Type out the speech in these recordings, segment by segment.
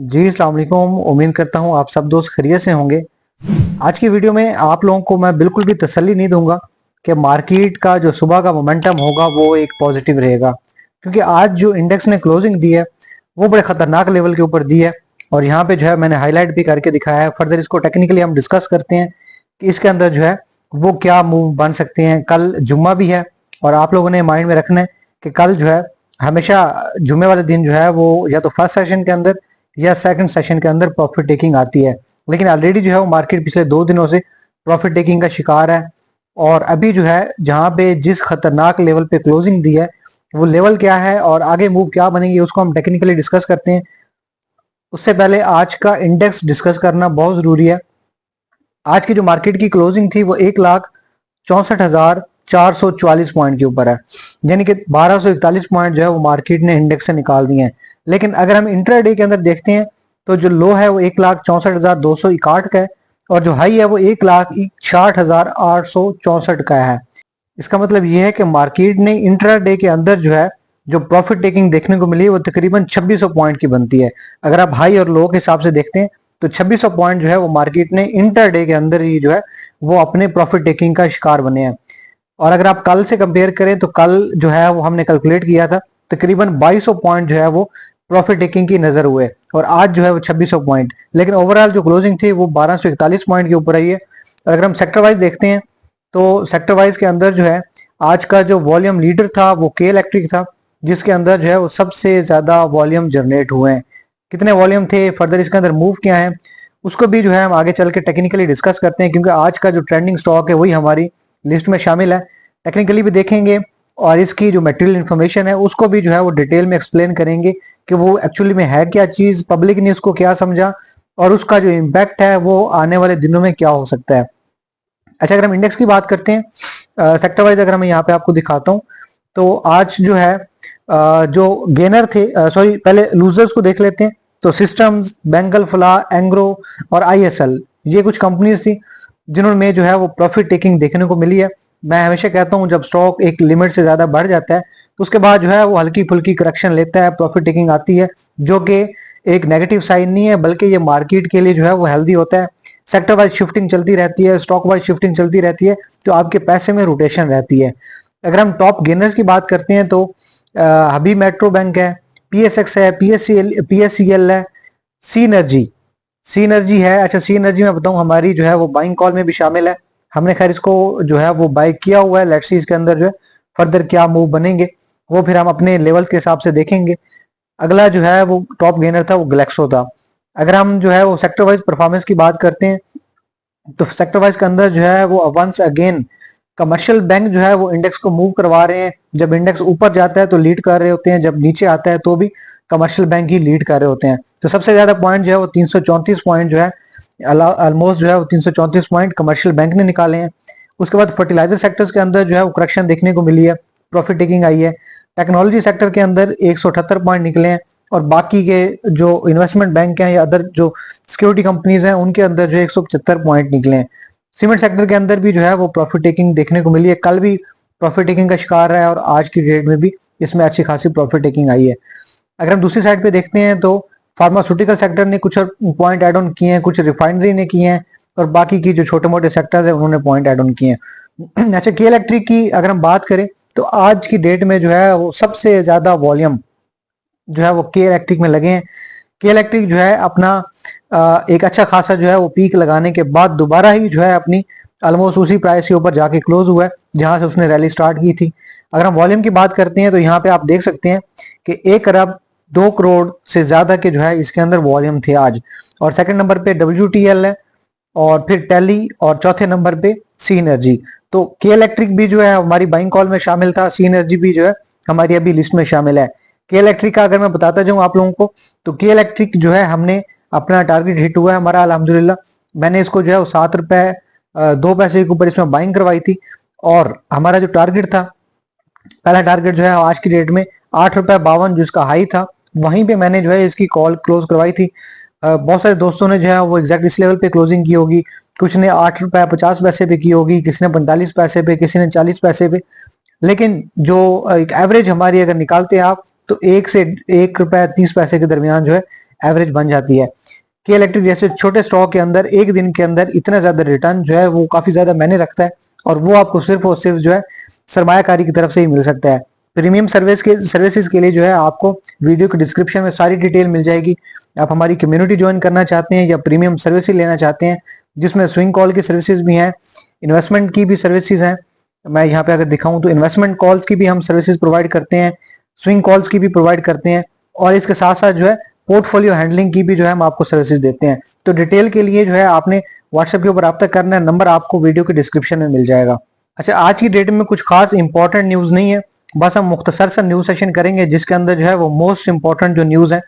जी अस्सलाम वालेकुम। उम्मीद करता हूँ आप सब दोस्त खैरियत से होंगे। आज की वीडियो में आप लोगों को मैं बिल्कुल भी तसल्ली नहीं दूंगा कि मार्केट का जो सुबह का मोमेंटम होगा वो एक पॉजिटिव रहेगा, क्योंकि आज जो इंडेक्स ने क्लोजिंग दी है वो बड़े खतरनाक लेवल के ऊपर दी है। और यहाँ पे जो है मैंने हाईलाइट भी करके दिखाया है। फर्दर इसको टेक्निकली हम डिस्कस करते हैं कि इसके अंदर जो है वो क्या मूव बन सकते हैं। कल जुम्मा भी है और आप लोगों ने माइंड में रखना है कि कल जो है हमेशा जुम्मे वाले दिन जो है वो या तो फर्स्ट सेशन के अंदर या सेकंड सेशन के अंदर प्रॉफिट टेकिंग आती है। लेकिन ऑलरेडी जो है वो मार्केट पिछले 2 दिनों से प्रॉफिट टेकिंग का शिकार है। और अभी जो है जहां पे जिस खतरनाक लेवल पे क्लोजिंग दी है वो लेवल क्या है और आगे मूव क्या बनेगी उसको हम टेक्निकली डिस्कस करते हैं। उससे पहले आज का इंडेक्स डिस्कस करना बहुत जरूरी है। आज की जो मार्केट की क्लोजिंग थी वो 1,64,444 पॉइंट के ऊपर है, यानी कि 1241 पॉइंट जो है वो मार्केट ने इंडेक्स से निकाल दिए हैं। लेकिन अगर हम इंट्राडे के अंदर देखते हैं तो जो लो है वो 1,64,261 का है और जो हाई है वो 1,60,864 का है। इसका मतलब ये है कि मार्केट ने इंट्राडे के अंदर जो है जो प्रॉफिट टेकिंग देखने को मिली है वो तकरीबन 2600 पॉइंट की बनती है। अगर आप हाई और लो के हिसाब से देखते हैं तो 2600 पॉइंट जो है वो मार्केट ने इंटरडे के अंदर ही जो है वो अपने प्रॉफिट टेकिंग का शिकार बने हैं। और अगर आप कल से कंपेयर करें तो कल जो है वो हमने कैलकुलेट किया था तकरीबन 2200 पॉइंट जो है वो प्रॉफिट टेकिंग की नजर हुए और आज जो है वो 2600 पॉइंट। लेकिन ओवरऑल जो क्लोजिंग थी वो 1241 पॉइंट के ऊपर आई है। और अगर हम सेक्टर वाइज देखते हैं तो सेक्टर वाइज के अंदर जो है आज का जो वॉल्यूम लीडर था वो के इलेक्ट्रिक था, जिसके अंदर जो है वो सबसे ज्यादा वॉल्यूम जनरेट हुए हैं। कितने वॉल्यूम थे, फर्दर इसके अंदर मूव क्या है, उसको भी जो है हम आगे चल के टेक्निकली डिस्कस करते हैं, क्योंकि आज का जो ट्रेंडिंग स्टॉक है वही हमारी लिस्ट में शामिल है। टेक्निकली भी देखेंगे और इसकी जो मटेरियल इन्फॉर्मेशन है उसको भी जो है वो डिटेल में एक्सप्लेन करेंगे कि वो एक्चुअली में है क्या चीज, पब्लिक ने उसको क्या समझा और उसका जो इम्पैक्ट है वो आने वाले दिनों में क्या हो सकता है। अच्छा, अगर हम इंडेक्स की बात करते हैं सेक्टर वाइज, अगर मैं यहाँ पे आपको दिखाता हूँ तो आज जो है जो गेनर थे, सॉरी पहले लूजर्स को देख लेते हैं। तो सिस्टम्स, बेंगल फ्ला, एंग्रो और आईएसएल, ये कुछ कंपनीज थी जिन्होंने जो है वो प्रॉफिट टेकिंग देखने को मिली है। मैं हमेशा कहता हूँ जब स्टॉक एक लिमिट से ज्यादा बढ़ जाता है तो उसके बाद जो है वो हल्की फुल्की करेक्शन लेता है, प्रॉफिट टेकिंग आती है, जो कि एक नेगेटिव साइन नहीं है बल्कि ये मार्केट के लिए जो है वो हेल्दी होता है। सेक्टर वाइज शिफ्टिंग चलती रहती है, स्टॉक वाइज शिफ्टिंग चलती रहती है, तो आपके पैसे में रोटेशन रहती है। अगर हम टॉप गेनर्स की बात करते हैं तो हबी मेट्रो बैंक है, पीएसएक्स है, पीएससीएल है, सी एनर्जी, सी एनर्जी है। अच्छा, सी एनर्जी में बताऊं हमारी जो है वो बाइंग कॉल में भी शामिल है। हमने खैर इसको जो है वो बाय किया हुआ है। लेट्स सी इसके अंदर जो है फर्दर क्या मूव बनेंगे वो फिर हम अपने लेवल के हिसाब से देखेंगे। अगला जो है वो टॉप गेनर था वो ग्लेक्सो था। अगर हम जो है वो सेक्टर वाइज परफॉर्मेंस की बात करते हैं तो सेक्टर वाइज के अंदर जो है वो वंस अगेन कमर्शियल बैंक जो है वो इंडेक्स को मूव करवा रहे हैं। जब इंडेक्स ऊपर जाता है तो लीड कर रहे होते हैं, जब नीचे आता है तो भी कमर्शियल बैंक ही लीड कर रहे होते हैं। तो सबसे ज्यादा पॉइंट जो है वो 334 पॉइंट जो है ऑलमोस्ट जो है वो 334 पॉइंट कमर्शियल बैंक ने निकाले हैं। उसके बाद फर्टिलाइजर सेक्टर्स के अंदर जो है वो करेक्शन देखने को मिली है, प्रॉफिट टेकिंग आई है। टेक्नोलॉजी सेक्टर के अंदर 178 पॉइंट निकले हैं और बाकी के जो इन्वेस्टमेंट बैंक हैं या अदर जो सिक्योरिटी कंपनीज हैं उनके अंदर जो 175 पॉइंट निकले हैं। सीमेंट सेक्टर के अंदर भी जो है वो प्रॉफिट टेकिंग देखने को मिली है, कल भी प्रॉफिट टेकिंग का शिकार रहा है और आज की डेट में भी इसमें अच्छी खासी प्रॉफिट टेकिंग आई है। अगर हम दूसरी साइड पे देखते हैं तो फार्मास्यूटिकल सेक्टर ने कुछ पॉइंट एड ऑन किए हैं, कुछ रिफाइनरी ने किए हैं और बाकी की जो छोटे मोटे सेक्टर है उन्होंने पॉइंट एड ऑन किए हैं। अच्छा, के इलेक्ट्रिक की अगर हम बात करें तो आज की डेट में जो है वो सबसे ज्यादा वॉल्यूम जो है वो के इलेक्ट्रिक में लगे हैं। के इलेक्ट्रिक जो है अपना एक अच्छा खासा जो है वो पीक लगाने के बाद दोबारा ही जो है अपनी ऑलमोस्ट उसी प्राइस के ऊपर जाके क्लोज हुआ है जहां से उसने रैली स्टार्ट की थी। अगर हम वॉल्यूम की बात करते हैं तो यहाँ पे आप देख सकते हैं कि 1 अरब 2 करोड़ से ज्यादा के जो है इसके अंदर वॉल्यूम थे आज। और सेकंड नंबर पे WTL है और फिर टेली और चौथे नंबर पे सी एनर्जी। तो के इलेक्ट्रिक भी जो है हमारी बाइंग कॉल में शामिल था, सी एनर्जी भी जो है हमारी अभी लिस्ट में शामिल है। के इलेक्ट्रिक का अगर मैं बताता जाऊं आप लोगों को तो के इलेक्ट्रिक जो है हमने अपना टारगेट हिट हुआ है हमारा अल्हम्दुलिल्लाह। मैंने इसको जो है वो 7 रुपए 2 पैसे के ऊपर इसमें बाइंग करवाई थी और हमारा जो टारगेट था, पहला टारगेट जो है आज की डेट में 8 रुपए 52 जो इसका हाई था वहीं पे मैंने जो है इसकी कॉल क्लोज करवाई थी। बहुत सारे दोस्तों ने जो है वो एग्जैक्ट इस लेवल पे क्लोजिंग की होगी, कुछ ने 8 रुपए 50 पैसे पे की होगी, किसी ने 45 पैसे पे, किसी ने 40 पैसे पे। लेकिन जो एक एवरेज हमारी अगर निकालते हैं आप तो 1 से 1 रुपए 30 पैसे के दरमियान जो है एवरेज बन जाती है। के इलेक्ट्रिक जैसे छोटे स्टॉक के अंदर एक दिन के अंदर इतना ज्यादा रिटर्न जो है वो काफी ज्यादा मायने रखता है, और वो आपको सिर्फ और सिर्फ जो है सरमायाकारी की तरफ से ही मिल सकता है। प्रीमियम सर्विसेज के लिए जो है आपको वीडियो के डिस्क्रिप्शन में सारी डिटेल मिल जाएगी। आप हमारी कम्युनिटी ज्वाइन करना चाहते हैं या प्रीमियम सर्विसेज लेना चाहते हैं जिसमें स्विंग कॉल की सर्विसेज भी हैं, इन्वेस्टमेंट की भी सर्विसेज हैं। मैं यहाँ पे अगर दिखाऊं तो इन्वेस्टमेंट कॉल्स की भी हम सर्विसेज प्रोवाइड करते हैं, स्विंग कॉल्स की भी प्रोवाइड करते हैं, और इसके साथ साथ जो है पोर्टफोलियो हैंडलिंग की भी जो है हम आपको सर्विसेज देते हैं। तो डिटेल के लिए जो है आपने व्हाट्सएप के ऊपर रब्ता करना है, नंबर आपको वीडियो के डिस्क्रिप्शन में मिल जाएगा। अच्छा, आज की डेट में कुछ खास इंपॉर्टेंट न्यूज नहीं है, बस हम मुख्तसर सा न्यूज सेशन करेंगे जिसके अंदर जो है वो मोस्ट इंपॉर्टेंट जो न्यूज है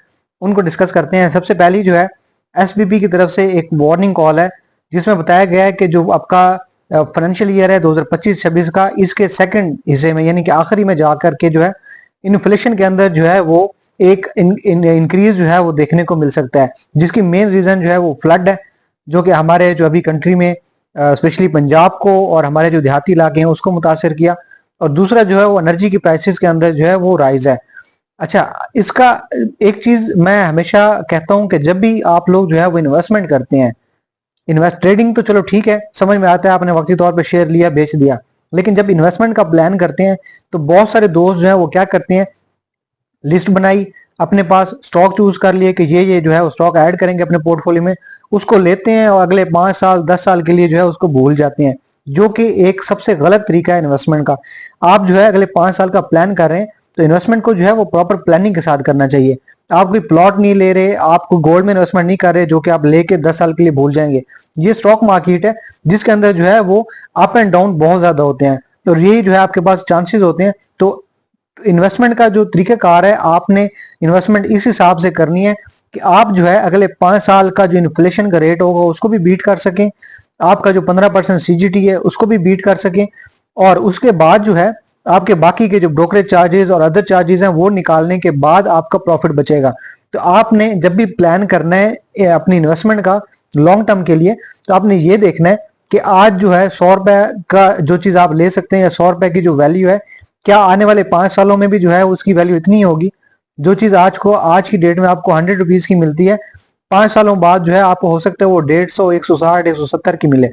उनको डिस्कस करते हैं। सबसे पहली जो है एसबीपी की तरफ से एक वार्निंग कॉल है जिसमें बताया गया है कि जो आपका फाइनेंशियल ईयर है 2025-26 का, इसके सेकंड हिस्से में यानी कि आखिरी में जाकर के जो है इन्फ्लेशन के अंदर जो है वो एक इंक्रीज जो है वो देखने को मिल सकता है, जिसकी मेन रीजन जो है वो फ्लड है, जो कि हमारे जो अभी कंट्री में स्पेशली पंजाब को और हमारे जो देहाती इलाके हैं उसको मुतासर किया। और दूसरा जो है वो एनर्जी की प्राइसेस के अंदर जो है वो राइज है। अच्छा, इसका एक चीज मैं हमेशा कहता हूं कि जब भी आप लोग जो है वो इन्वेस्टमेंट करते हैं, ट्रेडिंग तो चलो ठीक है, समझ में आता है, आपने वक्ती तौर पे शेयर लिया बेच दिया, लेकिन जब इन्वेस्टमेंट का प्लान करते हैं तो बहुत सारे दोस्त जो है वो क्या करते हैं, लिस्ट बनाई, अपने पास स्टॉक चूज कर लिए कि ये जो है वो स्टॉक ऐड करेंगे अपने पोर्टफोलियो में, उसको लेते हैं और अगले 5 साल 10 साल के लिए जो है उसको भूल जाते हैं, जो कि एक सबसे गलत तरीका है इन्वेस्टमेंट का। आप जो है अगले 5 साल का प्लान कर रहे हैं तो इन्वेस्टमेंट को जो है वो प्रॉपर प्लानिंग के साथ करना चाहिए। आप कोई प्लॉट नहीं ले रहे, आप कोई गोल्ड में इन्वेस्टमेंट नहीं कर रहे जो कि आप लेके 10 साल के लिए भूल जाएंगे। ये स्टॉक मार्केट है जिसके अंदर जो है वो अप एंड डाउन बहुत ज्यादा होते हैं, तो यही जो है आपके पास चांसेस होते हैं। तो इन्वेस्टमेंट का जो तरीकाकार है, आपने इन्वेस्टमेंट इस हिसाब से करनी है कि आप जो है अगले 5 साल का जो इन्फ्लेशन का रेट होगा उसको भी बीट कर सकें, आपका जो 15% सीजीटी है उसको भी बीट कर सकें, और उसके बाद जो है आपके बाकी के जो ब्रोकरेज चार्जेस और अदर चार्जेस हैं वो निकालने के बाद आपका प्रॉफिट बचेगा। तो आपने जब भी प्लान करना है अपनी इन्वेस्टमेंट का लॉन्ग टर्म के लिए, तो आपने ये देखना है कि आज जो है 100 रुपए का जो चीज आप ले सकते हैं या 100 रुपए की जो वैल्यू है, क्या आने वाले 5 सालों में भी जो है उसकी वैल्यू इतनी होगी? जो चीज आज की डेट में आपको 100 रुपीज की मिलती है, 5 सालों बाद जो है आपको हो सकता है वो 150, 160, 170 की मिले।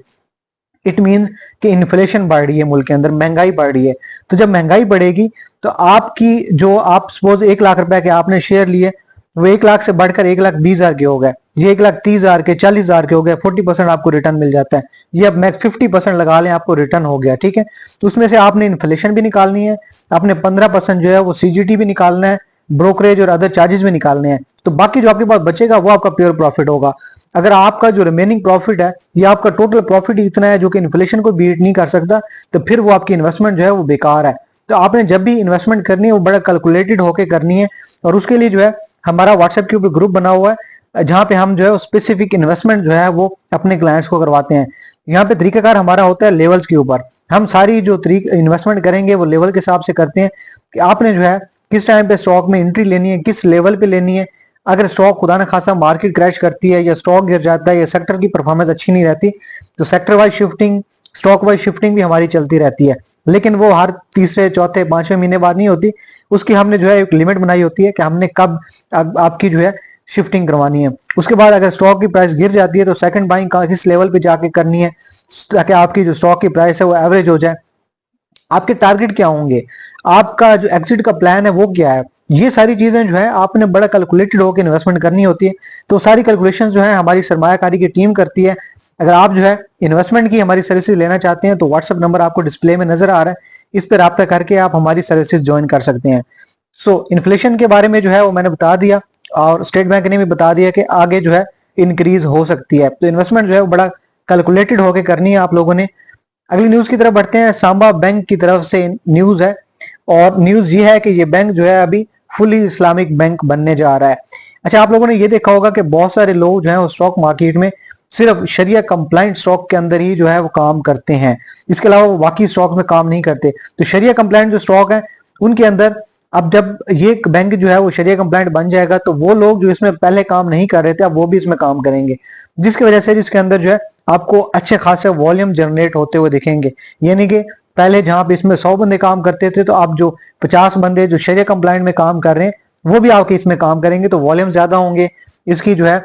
इट मीन्स कि इन्फ्लेशन बढ़ रही है मुल्क के अंदर, महंगाई बढ़ रही है। तो जब महंगाई बढ़ेगी तो आपकी जो आप सपोज 1 लाख रुपए के आपने शेयर लिए, वो 1 लाख से बढ़कर 1,20,000 के हो गए, ये 1,30,000 के 40,000 के हो गए, 40% आपको रिटर्न मिल जाता है। ये अब मैक्स 50% लगा लें आपको रिटर्न हो गया, ठीक है। तो उसमें से आपने इन्फ्लेशन भी निकालनी है, आपने 15% जो है वो सीजीटी भी निकालना है, ब्रोकरेज और अदर चार्जेस भी निकालने हैं, तो बाकी जो आपके पास बचेगा वो आपका प्योर प्रॉफिट होगा। अगर आपका जो रिमेनिंग प्रॉफिट है या आपका टोटल प्रॉफिट ही इतना है जो कि इन्फ्लेशन को बीट नहीं कर सकता, तो फिर वो आपकी इन्वेस्टमेंट जो है वो बेकार है। तो आपने जब भी इन्वेस्टमेंट करनी है वो बड़ा कैलकुलेटेड होकर करनी है, और उसके लिए जो है हमारा व्हाट्सएप के ऊपर ग्रुप बना हुआ है जहां पे हम जो है स्पेसिफिक इन्वेस्टमेंट जो है वो अपने क्लाइंट्स को करवाते हैं। यहाँ पे तरीकाकार हमारा होता है लेवल्स के ऊपर, हम सारी जो इन्वेस्टमेंट करेंगे वो लेवल के हिसाब से करते हैं कि आपने जो है किस टाइम पे स्टॉक में एंट्री लेनी है, किस लेवल पे लेनी है। अगर स्टॉक खुदा ना खासा मार्केट क्रैश करती है या स्टॉक गिर जाता है या सेक्टर की परफॉर्मेंस अच्छी नहीं रहती, तो sector wise shifting, stock wise shifting भी हमारी चलती रहती है, लेकिन वो हर तीसरे चौथे 5वें महीने बाद नहीं होती। उसकी हमने जो है एक लिमिट बनाई होती है कि हमने कब आपकी जो है शिफ्टिंग करवानी है। उसके बाद अगर स्टॉक की प्राइस गिर जाती है तो सेकंड बाइंग किस लेवल पे जाके करनी है ताकि आपकी जो स्टॉक की प्राइस है वो एवरेज हो जाए। आपके टारगेट क्या होंगे, आपका जो एग्जिट का प्लान है वो क्या है, ये सारी चीजें जो है आपने बड़ा कैलकुलेटेड होकर इन्वेस्टमेंट करनी होती है। तो सारी कैलकुलेशन जो है हमारी सरमायाकारी की टीम करती है। अगर आप जो है इन्वेस्टमेंट की हमारी सर्विसेज लेना चाहते हैं तो व्हाट्सएप नंबर आपको डिस्प्ले में नजर आ रहा है, इस पर रब्ता करके आप हमारी सर्विसेज ज्वाइन कर सकते हैं। सो इन्फ्लेशन के बारे में जो है वो मैंने बता दिया, और स्टेट बैंक ने भी बता दिया कि आगे जो है इंक्रीज हो सकती है। तो इन्वेस्टमेंट जो है वो बड़ा कैलकुलेटेड होकर करनी है आप लोगों ने। अगली न्यूज की तरफ बढ़ते हैं। सांबा बैंक की तरफ से न्यूज है, और न्यूज ये है कि ये बैंक जो है अभी फुली इस्लामिक बैंक बनने जा रहा है। अच्छा, आप लोगों ने ये देखा होगा कि बहुत सारे लोग जो है वो स्टॉक मार्केट में सिर्फ शरिया कंप्लाइंट स्टॉक के अंदर ही जो है वो काम करते हैं, इसके अलावा वो बाकी स्टॉक में काम नहीं करते। तो शरिया कंप्लाइंट जो स्टॉक है उनके अंदर अब जब ये बैंक जो है वो शरिया कंप्लाइंट बन जाएगा तो वो लोग जो इसमें पहले काम नहीं कर रहे थे अब वो भी इसमें काम करेंगे, जिसकी वजह से इसके अंदर जो है आपको अच्छे खासे वॉल्यूम जनरेट होते हुए दिखेंगे। यानी कि पहले जहां पे इसमें 100 बंदे काम करते थे तो आप जो 50 बंदे जो शरिया कंप्लाइंट में काम कर रहे हैं वो भी आपके इसमें काम करेंगे, तो वॉल्यूम ज्यादा होंगे, इसकी जो है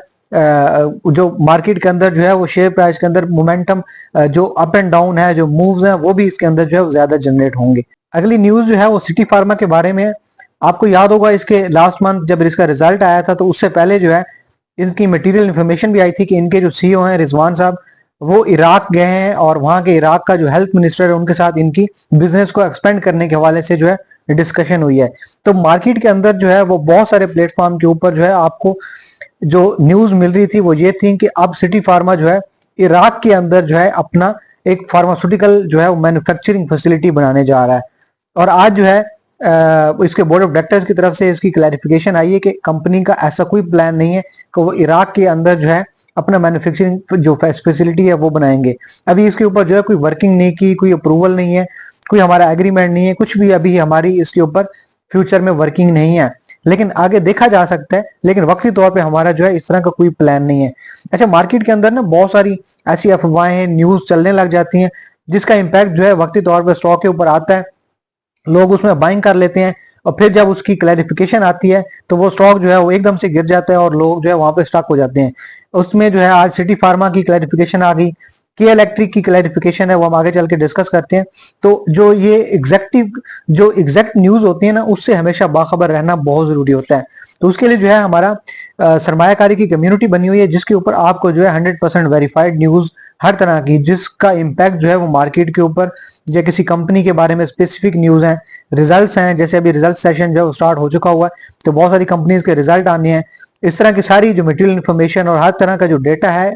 जो मार्केट के अंदर जो है वो शेयर प्राइस के अंदर मोमेंटम, जो अप एंड डाउन है, जो मूव्स हैं, वो भी इसके अंदर जो है वो ज्यादा जनरेट होंगे। अगली न्यूज जो है वो सिटी फार्मा के बारे में है। आपको याद होगा इसके लास्ट मंथ जब इसका रिजल्ट आया था तो उससे पहले जो है इसकी मटेरियल इन्फॉर्मेशन भी आई थी कि इनके जो सीईओ हैं रिजवान साहब, वो इराक गए हैं और वहां के इराक का जो हेल्थ मिनिस्टर है उनके साथ इनकी बिजनेस को एक्सपेंड करने के हवाले से जो है डिस्कशन हुई है। तो मार्केट के अंदर जो है वो बहुत सारे प्लेटफॉर्म के ऊपर जो है आपको जो न्यूज मिल रही थी वो ये थी कि अब सिटी फार्मा जो है इराक के अंदर जो है अपना एक फार्मास्यूटिकल जो है वो मैन्युफैक्चरिंग फैसिलिटी बनाने जा रहा है। और आज जो है इसके बोर्ड ऑफ डायरेक्टर्स की तरफ से इसकी क्लैरिफिकेशन आई है कि कंपनी का ऐसा कोई प्लान नहीं है कि वो इराक के अंदर जो है अपना मैन्युफैक्चरिंग जो फैसिलिटी है वो बनाएंगे। अभी इसके ऊपर जो है कोई वर्किंग नहीं की, कोई अप्रूवल नहीं है, कोई हमारा एग्रीमेंट नहीं है, कुछ भी अभी हमारी इसके ऊपर फ्यूचर में वर्किंग नहीं है, लेकिन आगे देखा जा सकता है। लेकिन वक्ती तौर पे हमारा जो है इस तरह का कोई प्लान नहीं है। अच्छा, मार्केट के अंदर ना बहुत सारी ऐसी अफवाहें न्यूज चलने लग जाती हैं जिसका इम्पैक्ट जो है वक्ती तौर पर स्टॉक के ऊपर आता है, लोग उसमें बाइंग कर लेते हैं और फिर जब उसकी क्लैरिफिकेशन आती है तो वो स्टॉक जो है वो एकदम से गिर जाता है और लोग जो है वहां पे स्टक हो जाते हैं। उसमें जो है आज सिटी फार्मा की क्लैरिफिकेशन आ गई, के इलेक्ट्रिक की क्लैरिफिकेशन है, वो हम आगे चल के डिस्कस करते हैं। तो जो ये एग्जैक्ट न्यूज होती है ना, उससे हमेशा बाखबर रहना बहुत जरूरी होता है। तो उसके लिए जो है हमारा सरमायाकारी की कम्युनिटी बनी हुई है जिसके ऊपर आपको जो है 100% वेरीफाइड न्यूज हर तरह की, जिसका इम्पैक्ट जो है वो मार्केट के ऊपर या किसी कंपनी के बारे में स्पेसिफिक न्यूज हैं, रिजल्ट्स हैं, जैसे अभी रिजल्ट सेशन जो है वो स्टार्ट हो चुका हुआ है तो बहुत सारी कंपनीज के रिजल्ट आने हैं। इस तरह की सारी जो मटेरियल इन्फॉर्मेशन और हर तरह का जो डेटा है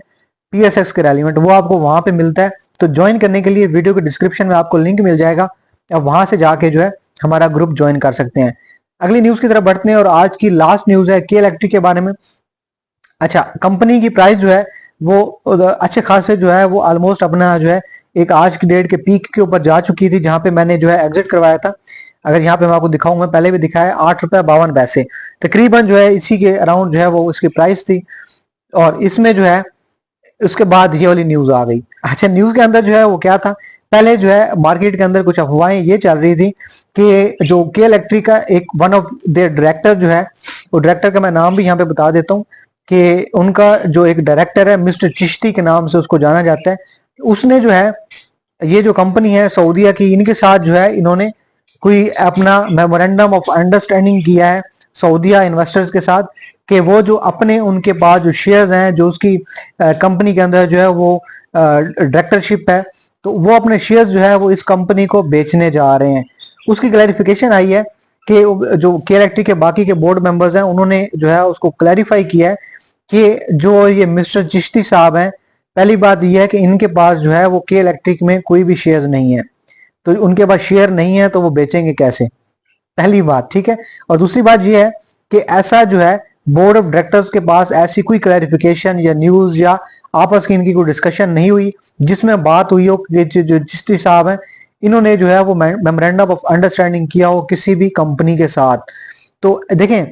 पीएसएक्स के रेलिवेंट वो आपको वहां पे मिलता है। तो ज्वाइन करने के लिए वीडियो के डिस्क्रिप्शन में आपको लिंक मिल जाएगा, आप वहां से जाके जो है हमारा ग्रुप ज्वाइन कर सकते हैं। अगली न्यूज की तरफ बढ़ते हैं और आज की लास्ट न्यूज है के इलेक्ट्रिक के बारे में। अच्छा, कंपनी की प्राइस जो है वो अच्छे खासे जो है वो ऑलमोस्ट अपना जो है एक आज की डेट के पीक के ऊपर जा चुकी थी, जहां पे मैंने जो है एग्जिट करवाया था। अगर यहाँ पे मैं आपको दिखाऊंगा, पहले भी दिखाया, 8 रुपया 52 पैसे तकरीबन जो है इसी के अराउंड जो है वो उसकी प्राइस थी। और इसमें जो है उसके बाद ये वाली न्यूज आ गई। अच्छा, न्यूज के अंदर जो है वो क्या था, पहले जो है मार्केट के अंदर कुछ अफवाहें ये चल रही थी कि जो के इलेक्ट्रिक का एक वन ऑफ देयर डायरेक्टर जो है, वो डायरेक्टर का मैं नाम भी यहाँ पे बता देता हूँ कि उनका जो एक डायरेक्टर है मिस्टर चिश्ती के नाम से उसको जाना जाता है। उसने जो है ये जो कंपनी है सऊदीया की, इनके साथ जो है इन्होंने कोई अपना मेमोरेंडम ऑफ अंडरस्टैंडिंग किया है सऊदीया इन्वेस्टर्स के साथ कि वो जो अपने उनके पास जो शेयर्स हैं, जो उसकी कंपनी के अंदर जो है वो डायरेक्टरशिप है, तो वो अपने शेयर्स जो है वो इस कंपनी को बेचने जा रहे हैं। उसकी क्लैरिफिकेशन आई है कि जो के इलेक्ट्रिक के बाकी के बोर्ड मेंबर्स हैं उन्होंने जो है उसको क्लैरिफाई किया है कि जो ये मिस्टर चिश्ती साहब हैं, पहली बात यह है कि इनके पास जो है वो के इलेक्ट्रिक में कोई भी शेयर नहीं है, तो उनके पास शेयर नहीं है तो वो बेचेंगे कैसे, पहली बात, ठीक है। और दूसरी बात यह है कि ऐसा जो है बोर्ड ऑफ डायरेक्टर्स के पास ऐसी कोई क्लैरिफिकेशन या न्यूज या आपस की इनकी कोई डिस्कशन नहीं हुई जिसमें बात हुई हो कि जो चिश्ती साहब हैं इन्होंने जो है वो मेमोरेंडम ऑफ अंडरस्टैंडिंग किया हो किसी भी कंपनी के साथ। तो देखें,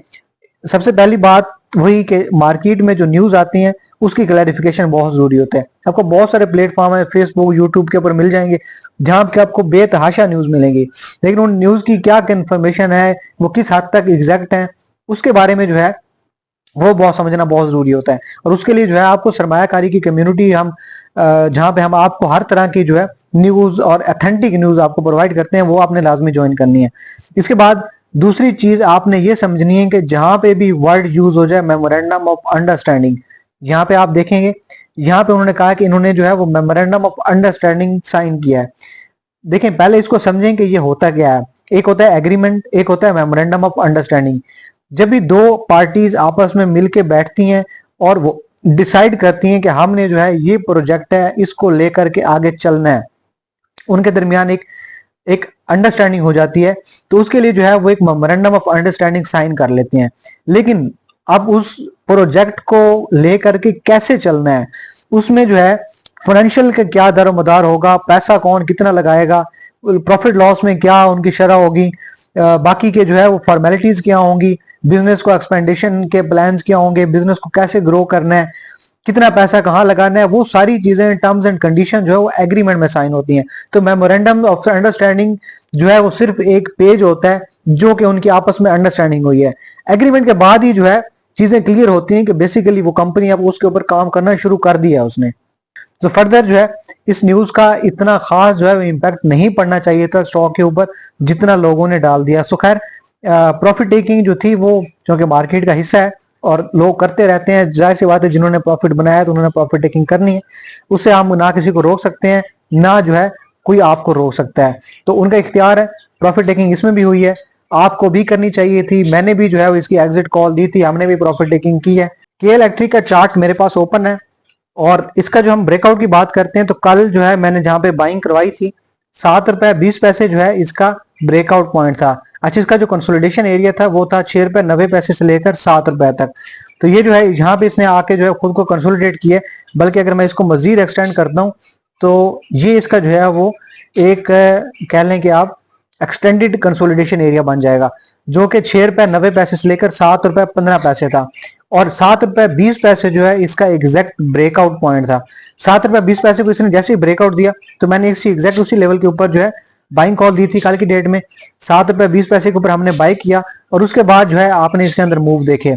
सबसे पहली बात वही कि मार्केट में जो न्यूज आती हैं उसकी क्लैरिफिकेशन बहुत जरूरी होता है। आपको बहुत सारे प्लेटफॉर्म है फेसबुक यूट्यूब के ऊपर मिल जाएंगे जहां पे आपको बेतहाशा न्यूज मिलेंगी, लेकिन उन न्यूज की क्या इन्फॉर्मेशन है, वो किस हद तक एग्जैक्ट है, उसके बारे में जो है वो बहुत समझना बहुत जरूरी होता है। और उसके लिए जो है आपको सरमायाकारी की कम्युनिटी हम जहां पे हम आपको हर तरह की जो है न्यूज और अथेंटिक न्यूज आपको प्रोवाइड करते हैं, वो आपने लाजमी ज्वाइन करनी है। इसके बाद दूसरी चीज आपने ये समझनी है कि जहां पे भी वर्ड यूज हो जाए मेमोरेंडम ऑफ अंडरस्टैंडिंग, यहाँ पे आप देखेंगे यहाँ पे उन्होंने कहा कि इन्होंने जो है वो मेमोरेंडम ऑफ अंडरस्टैंडिंग साइन किया है। देखें, पहले इसको समझें कि ये होता क्या है। एक होता है एग्रीमेंट, एक होता है मेमोरेंडम ऑफ अंडरस्टैंडिंग। जब भी दो पार्टीज आपस में मिलके बैठती हैं और वो डिसाइड करती हैं कि हमने जो है ये प्रोजेक्ट है इसको लेकर के आगे चलना है, उनके दरमियान एक एक अंडरस्टैंडिंग हो जाती है, तो उसके लिए जो है वो एक मेमोरेंडम ऑफ अंडरस्टैंडिंग साइन कर लेते हैं। लेकिन अब उस प्रोजेक्ट को लेकर के कैसे चलना है, उसमें जो है फाइनेंशियल का क्या दरोमदार होगा, पैसा कौन कितना लगाएगा, प्रॉफिट लॉस में क्या उनकी शरह होगी, बाकी के जो है वो फॉर्मेलिटीज क्या होंगी, बिजनेस को एक्सपेंडेशन के प्लान्स क्या होंगे, बिजनेस को कैसे ग्रो करना है, कितना पैसा कहाँ लगाना है, वो सारी चीजें टर्म्स एंड कंडीशन जो है वो एग्रीमेंट में साइन होती हैं। तो मेमोरेंडम ऑफ अंडरस्टैंडिंग जो है वो सिर्फ एक पेज होता है जो कि उनकी आपस में अंडरस्टैंडिंग हुई है। एग्रीमेंट के बाद ही जो है चीजें क्लियर होती हैं कि बेसिकली वो कंपनी अब उसके ऊपर काम करना शुरू कर दिया उसने। तो फर्दर जो है इस न्यूज का इतना खास जो है इम्पैक्ट नहीं पड़ना चाहिए था स्टॉक के ऊपर जितना लोगों ने डाल दिया। सो खैर प्रॉफिट टेकिंग जो थी वो क्योंकि मार्केट का हिस्सा है और लोग करते रहते हैं, जाहिर सी बात है जिन्होंने प्रॉफिट बनाया तो उन्होंने प्रॉफिट टेकिंग करनी है, उससे हम ना किसी को रोक सकते हैं ना जो है कोई आपको रोक सकता है, तो उनका इख्तियार है। प्रॉफिट टेकिंग इसमें भी हुई है, आपको भी करनी चाहिए थी, मैंने भी जो है इसकी एग्जिट कॉल दी थी, हमने भी प्रॉफिट टेकिंग की है। के इलेक्ट्रिक का चार्ट मेरे पास ओपन है और इसका जो हम ब्रेकआउट की बात करते हैं तो कल जो है मैंने जहां पे बाइंग करवाई थी 7 रुपए 20 पैसे जो है इसका ब्रेकआउट पॉइंट था। अच्छा, इसका जो कंसोलिडेशन एरिया था वो था 6 रुपए 90 पैसे से लेकर 7 रुपए तक। तो ये जो है यहाँ पे इसने आके जो है खुद को कंसोलिडेट किया, बल्कि अगर मैं इसको मजीद एक्सटेंड करता हूँ तो ये इसका जो है वो एक कह लें कि आप एक्सटेंडेड कंसोलिडेशन एरिया बन जाएगा, जो कि 6 रुपए 90 पैसे से लेकर 7 रुपए 15 पैसे था और 7 रुपए 20 पैसे जो है इसका एग्जैक्ट ब्रेकआउट पॉइंट था। 7 रुपए 20 पैसे को इसने जैसे ही ब्रेकआउट दिया तो मैंने इसी एग्जैक्ट उसी लेवल के ऊपर जो है बाइंग कॉल दी थी कल की डेट में। 7 रुपए 20 पैसे के ऊपर हमने बाई किया और उसके बाद जो है आपने इसके अंदर मूव देखे।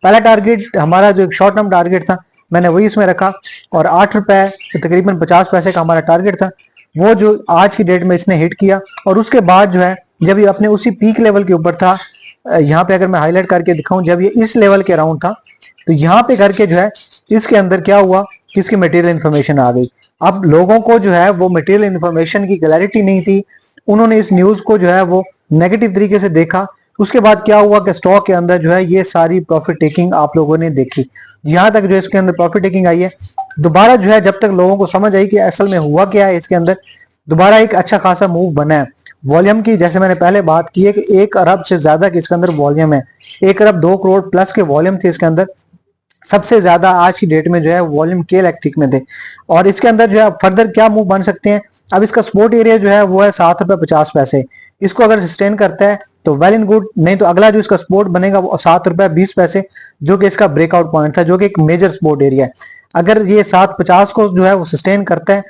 पहला टारगेट हमारा जो एक शॉर्ट टर्म टारगेट था मैंने वही इसमें रखा और 8 रुपए तो तकरीबन 50 पैसे का हमारा टारगेट था, वो जो आज की डेट में इसने हिट किया। और उसके बाद जो है जब ये अपने उसी पीक लेवल के ऊपर था, यहाँ पे अगर मैं हाईलाइट करके दिखाऊं, जब ये इस लेवल के अराउंड था तो यहाँ पे करके जो है इसके अंदर क्या हुआ कि इसकी मटेरियल इन्फॉर्मेशन आ गई। अब लोगों को जो है वो मटेरियल इन्फॉर्मेशन की क्लैरिटी नहीं थी, उन्होंने इस न्यूज को जो है वो नेगेटिव तरीके से देखा। उसके बाद क्या हुआ कि स्टॉक के अंदर जो है ये सारी प्रॉफिट टेकिंग आप लोगों ने देखी, यहाँ तक जो इसके अंदर प्रॉफिट टेकिंग आई है। दोबारा जो है जब तक लोगों को समझ आई कि असल में हुआ क्या है इसके अंदर, दोबारा एक अच्छा खासा मूव बना है। वॉल्यूम की जैसे मैंने पहले बात की है कि 1 अरब से ज्यादा के इसके अंदर वॉल्यूम है, 1 अरब 2 करोड़ प्लस के वॉल्यूम थे इसके अंदर। सबसे ज्यादा आज की डेट में जो है वॉल्यूम के इलेक्ट्रिक में थे और इसके अंदर जो है फर्दर क्या मूव बन सकते हैं। अब इसका सपोर्ट एरिया जो है वो है 7 रुपए 50 पैसे, इसको अगर सस्टेन करता है तो वेल इन गुड, नहीं तो अगला जो इसका सपोर्ट बनेगा वो 7 रुपए 20 पैसे जो कि इसका ब्रेकआउट पॉइंट था, जो कि एक मेजर सपोर्ट एरिया है। अगर ये 7.50 को जो है वो सस्टेन करता है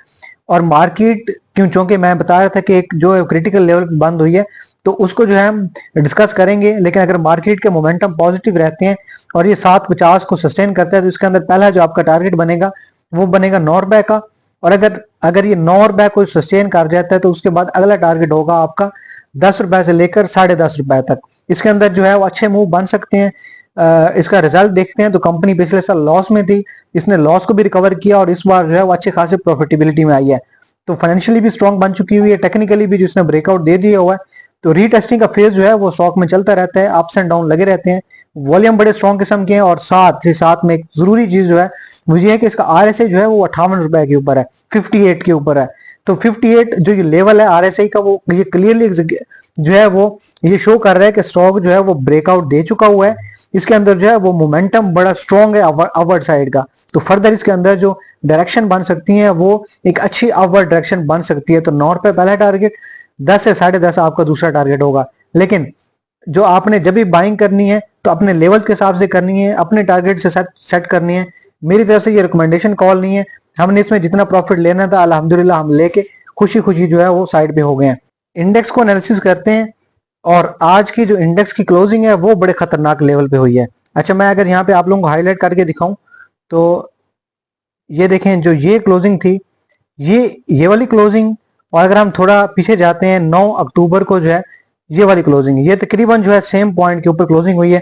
और मार्केट क्यों, चूंकि मैं बता रहा था कि एक जो क्रिटिकल लेवल बंद हुई है तो उसको जो है हम डिस्कस करेंगे, लेकिन अगर मार्केट के मोमेंटम पॉजिटिव रहते हैं और ये 7.50 को सस्टेन करता है तो इसके अंदर पहला जो आपका टारगेट बनेगा वो बनेगा 9 रुपए का। और अगर अगर ये 9 रुपए को सस्टेन कर जाता है तो उसके बाद अगला टारगेट होगा आपका 10 रुपए से लेकर 10.5 रुपए तक। इसके अंदर जो है वो अच्छे मूव बन सकते हैं। इसका रिजल्ट देखते हैं तो कंपनी पिछले साल लॉस में थी, इसने लॉस को भी रिकवर किया और इस बार जो है वो अच्छे खासे प्रॉफिटेबिलिटी में आई है, तो फाइनेंशियली भी स्ट्रॉन्ग बन चुकी हुई है, टेक्निकली भी जिसने ब्रेकआउट दे दिया हुआ है। तो रीटेस्टिंग का फेज जो है वो स्टॉक में चलता रहता है, अप्स एंड डाउन लगे रहते हैं, वॉल्यूम बड़े स्ट्रॉन्ग किस्म के हैं। और साथ ही साथ में एक जरूरी चीज जो है मुझे है कि इसका आरएसआई जो है वो 58 रुपए के ऊपर है, 58 के ऊपर है। तो 58 जो ये लेवल है आरएसआई का वो ये क्लियरली जो है वो ये शो कर रहा है कि स्टॉक जो है वो ब्रेकआउट दे चुका हुआ है, इसके अंदर जो है वो मोमेंटम बड़ा स्ट्रॉन्ग है अपवर्ड साइड का। तो फर्दर इसके अंदर जो डायरेक्शन बन सकती है वो एक अच्छी अपवर्ड डायरेक्शन बन सकती है। तो 9 रुपए पहला टारगेट, 10 से 10.5 आपका दूसरा टारगेट होगा। लेकिन जो आपने जब भी बाइंग करनी है तो अपने लेवल के हिसाब से करनी है, अपने टारगेट से सेट करनी है। मेरी तरफ से ये रिकमेंडेशन कॉल नहीं है, हमने इसमें जितना प्रॉफिट लेना था अल्हम्दुलिल्लाह हम लेके खुशी खुशी जो है वो साइड पे हो गए हैं। इंडेक्स को एनालिसिस करते हैं और आज की जो इंडेक्स की क्लोजिंग है वो बड़े खतरनाक लेवल पे हुई है। अच्छा, मैं अगर यहाँ पे आप लोगों को हाईलाइट करके दिखाऊं तो ये देखें जो ये क्लोजिंग थी ये वाली क्लोजिंग, और अगर हम थोड़ा पीछे जाते हैं 9 अक्टूबर को जो है ये वाली क्लोजिंग, ये तकरीबन जो है सेम पॉइंट के ऊपर क्लोजिंग हुई है।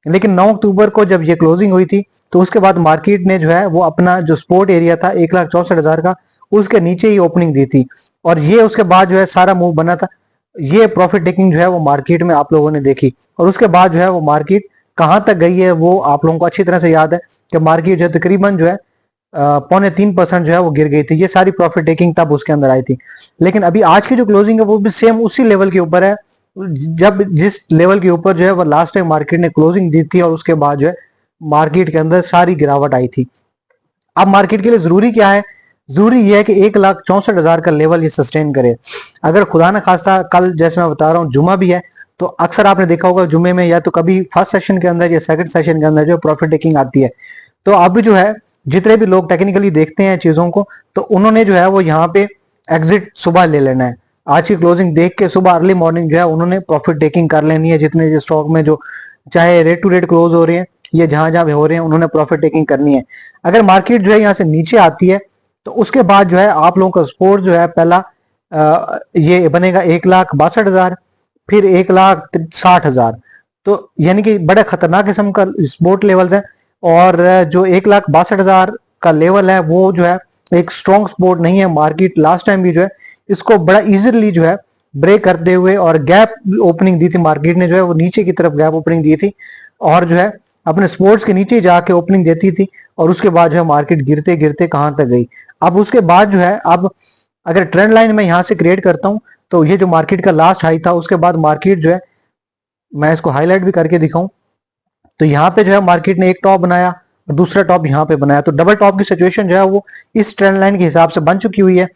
लेकिन 9 अक्टूबर को जब ये क्लोजिंग हुई थी तो उसके बाद मार्केट ने जो है वो अपना जो सपोर्ट एरिया था 1,64,000 का उसके नीचे ही ओपनिंग दी थी और ये उसके बाद जो है सारा मूव बना था। ये प्रॉफिट टेकिंग जो है वो मार्केट में आप लोगों ने देखी और उसके बाद जो है वो मार्केट कहाँ तक गई है वो आप लोगों को अच्छी तरह से याद है कि मार्केट जो है तकरीबन जो है 0.3% जो है वो गिर गई थी। ये सारी प्रॉफिट टेकिंग तब उसके अंदर आई थी। लेकिन अभी आज की जो क्लोजिंग है वो भी सेम उसी लेवल के ऊपर है जब जिस लेवल के ऊपर जो है वो लास्ट टाइम मार्केट ने क्लोजिंग दी थी और उसके बाद जो है मार्केट के अंदर सारी गिरावट आई थी। अब मार्केट के लिए जरूरी क्या है, जरूरी यह है कि 1,64,000 का लेवल ये सस्टेन करे। अगर खुदा ना खास्ता कल जैसे मैं बता रहा हूँ जुमा भी है तो अक्सर आपने देखा होगा जुमे में या तो कभी फर्स्ट सेशन के अंदर या सेकंड सेशन के अंदर जो प्रॉफिट टेकिंग आती है। तो अब जो है जितने भी लोग टेक्निकली देखते हैं चीजों को तो उन्होंने जो है वो यहाँ पे एग्जिट सुबह ले लेना है। आज की क्लोजिंग देख के सुबह अर्ली मॉर्निंग जो है उन्होंने प्रॉफिट टेकिंग कर लेनी है। जितने स्टॉक में जो चाहे रेट टू रेट क्लोज हो रहे हैं ये जहां जहां भी हो रहे हैं उन्होंने प्रॉफिट टेकिंग करनी है। अगर मार्केट जो है यहाँ से नीचे आती है तो उसके बाद जो है आप लोगों का सपोर्ट जो है पहला ये बनेगा 1,62,000, फिर 1,60,000। तो यानी कि बड़े खतरनाक किस्म का सपोर्ट लेवल्स है। और जो 1,62,000 का लेवल है वो जो है एक स्ट्रॉन्ग सपोर्ट नहीं है। मार्केट लास्ट टाइम भी जो है इसको बड़ा इजीली जो है ब्रेक करते हुए और गैप ओपनिंग दी थी मार्केट ने, जो है वो नीचे की तरफ गैप ओपनिंग दी थी और जो है अपने सपोर्ट्स के नीचे जाके ओपनिंग देती थी और उसके बाद जो है मार्केट गिरते गिरते कहां तक गई। अब उसके बाद जो है अब अगर ट्रेंड लाइन में यहां से क्रिएट करता हूं तो ये जो मार्केट का लास्ट हाई था उसके बाद मार्केट जो है, मैं इसको हाईलाइट भी करके दिखाऊं तो यहाँ पे जो है मार्केट ने एक टॉप बनाया और दूसरा टॉप यहाँ पे बनाया, तो डबल टॉप की सिचुएशन जो है वो इस ट्रेंड लाइन के हिसाब से बन चुकी हुई है।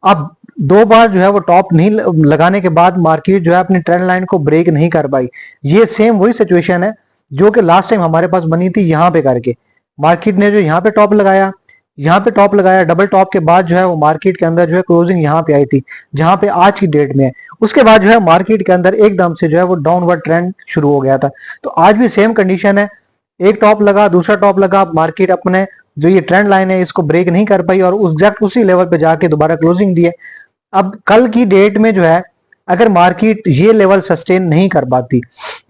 अब दो बार जो है वो टॉप नहीं लगाने के बाद मार्केट जो है अपनी ट्रेंड लाइन को ब्रेक नहीं कर पाई। ये सेम वही सिचुएशन है जो कि लास्ट टाइम हमारे पास बनी थी। यहाँ पे करके मार्केट ने जो यहाँ पे टॉप लगाया, यहाँ पे टॉप लगाया, डबल टॉप के बाद जो है वो मार्केट के अंदर जो है क्लोजिंग यहाँ पे आई थी जहां पे आज की डेट में है। उसके बाद जो है मार्केट के अंदर एकदम से जो है वो डाउनवर्ड ट्रेंड शुरू हो गया था। तो आज भी सेम कंडीशन है, एक टॉप लगा, दूसरा टॉप लगा, मार्केट अपने जो ये ट्रेंड लाइन है इसको ब्रेक नहीं कर पाई और एग्जैक्ट उसी लेवल पे जाके दोबारा क्लोजिंग दी है। अब कल की डेट में जो है अगर मार्केट ये लेवल सस्टेन नहीं कर पाती,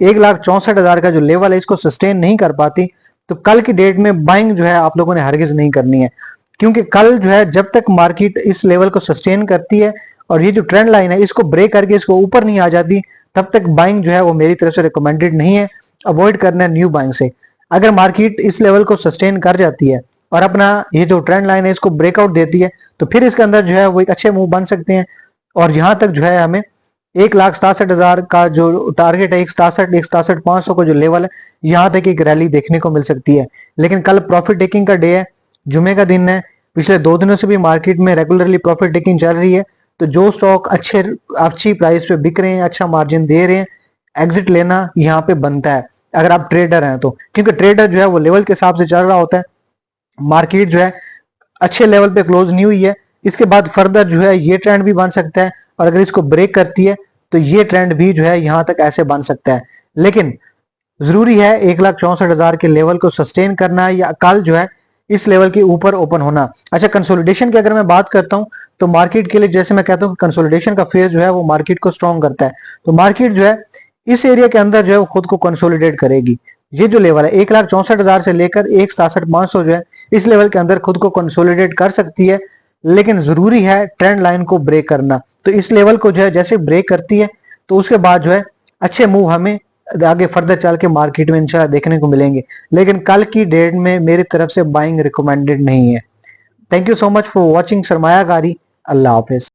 1,64,000 का जो लेवल है इसको सस्टेन नहीं कर पाती, तो कल की डेट में बाइंग जो है आप लोगों ने हरगिज नहीं करनी है। क्योंकि कल जो है जब तक मार्केट इस लेवल को सस्टेन करती है और ये जो ट्रेंड लाइन है इसको ब्रेक करके इसको ऊपर नहीं आ जाती, तब तक बाइंग जो है वो मेरी तरफ से रिकमेंडेड नहीं है। अवॉइड करना है न्यू बाइंग से। अगर मार्केट इस लेवल को सस्टेन कर जाती है और अपना ये जो ट्रेंड लाइन है इसको ब्रेकआउट देती है तो फिर इसके अंदर जो है वो एक अच्छे मूव बन सकते हैं। और यहां तक जो है हमें 1,67,000 का जो टारगेट है, 1,67,500 का जो लेवल है, यहां तक एक रैली देखने को मिल सकती है। लेकिन कल प्रॉफिट टेकिंग का डे है, जुमे का दिन है, पिछले 2 दिनों से भी मार्केट में रेगुलरली प्रॉफिट टेकिंग चल रही है। तो जो स्टॉक अच्छी प्राइस पे बिक रहे हैं, अच्छा मार्जिन दे रहे हैं, एग्जिट लेना यहाँ पे बनता है अगर आप ट्रेडर हैं तो। क्योंकि ट्रेडर जो है वो लेवल के हिसाब से चल रहा होता है। मार्केट जो है अच्छे लेवल पे क्लोज नहीं हुई है, इसके बाद फर्दर जो है ये ट्रेंड भी बन सकता है और अगर इसको ब्रेक करती है तो ये ट्रेंड भी जो है यहां तक ऐसे बन सकता है। लेकिन जरूरी है 1,64,000 के लेवल को सस्टेन करना है या कल जो है इस लेवल के ऊपर ओपन होना। अच्छा, कंसोलिडेशन की अगर मैं बात करता हूं तो मार्केट के लिए जैसे मैं कहता हूं कंसोलिडेशन का फेज जो है वो मार्केट को स्ट्रॉन्ग करता है। तो मार्केट जो है इस एरिया के अंदर जो है वो खुद को कंसोलिडेट करेगी। ये जो लेवल है 1,64,000 से लेकर 1,67,500 जो है इस लेवल के अंदर खुद को कंसोलिडेट कर सकती है। लेकिन जरूरी है ट्रेंड लाइन को ब्रेक करना। तो इस लेवल को जो है जैसे ब्रेक करती है तो उसके बाद जो है अच्छे मूव हमें आगे फर्दर चल के मार्केट में इंशाल्लाह देखने को मिलेंगे। लेकिन कल की डेट में मेरी तरफ से बाइंग रिकमेंडेड नहीं है। Thank you so much for watching Sarmayakari. अल्लाह हाफिज।